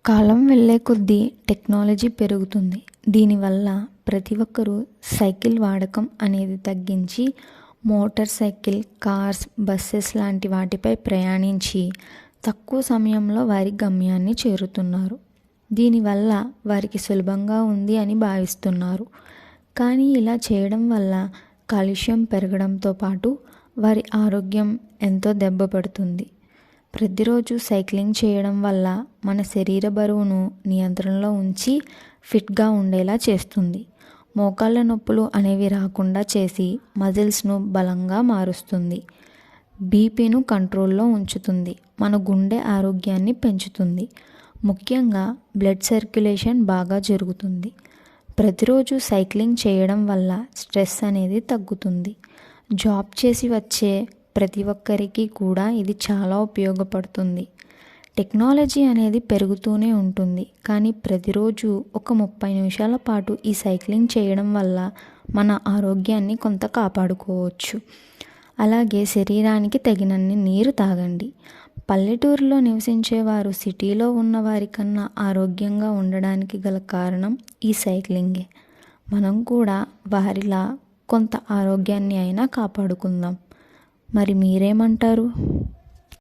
కాలం వెళ్ళే కొద్దీ టెక్నాలజీ పెరుగుతుంది. దీనివల్ల ప్రతి ఒక్కరూ సైకిల్ వాడకం అనేది తగ్గించి మోటార్ సైకిల్, కార్స్, బస్సెస్ లాంటి వాటిపై ప్రయాణించి తక్కువ సమయంలో వారి గమ్యాన్ని చేరుతున్నారు. దీనివల్ల వారికి సులభంగా ఉంది అని భావిస్తున్నారు. కానీ ఇలా చేయడం వల్ల కాలుష్యం పెరగడంతో పాటు వారి ఆరోగ్యం ఎంతో దెబ్బపడుతుంది. ప్రతిరోజు సైక్లింగ్ చేయడం వల్ల మన శరీర బరువును నియంత్రణలో ఉంచి ఫిట్గా ఉండేలా చేస్తుంది. మోకాళ్ళ నొప్పులు అనేవి రాకుండా చేసి మజిల్స్ను బలంగా మారుస్తుంది. బీపీను కంట్రోల్లో ఉంచుతుంది. మన గుండె ఆరోగ్యాన్ని పెంచుతుంది. ముఖ్యంగా బ్లడ్ సర్క్యులేషన్ బాగా జరుగుతుంది. ప్రతిరోజు సైక్లింగ్ చేయడం వల్ల స్ట్రెస్ అనేది తగ్గుతుంది. జాబ్ చేసి వచ్చే ప్రతి ఒక్కరికి కూడా ఇది చాలా ఉపయోగపడుతుంది. టెక్నాలజీ అనేది పెరుగుతూనే ఉంటుంది. కానీ ప్రతిరోజు ఒక 30 నిమిషాల పాటు ఈ సైక్లింగ్ చేయడం వల్ల మన ఆరోగ్యాన్ని కొంత కాపాడుకోవచ్చు. అలాగే శరీరానికి తగినన్ని నీరు తాగండి. పల్లెటూరులో నివసించేవారు సిటీలో ఉన్న వారికన్నా ఆరోగ్యంగా ఉండడానికి గల కారణం ఈ సైక్లింగే. మనం కూడా వారిలా కొంత ఆరోగ్యాన్ని అయినా కాపాడుకుందాం. మరి మీరేమంటారు?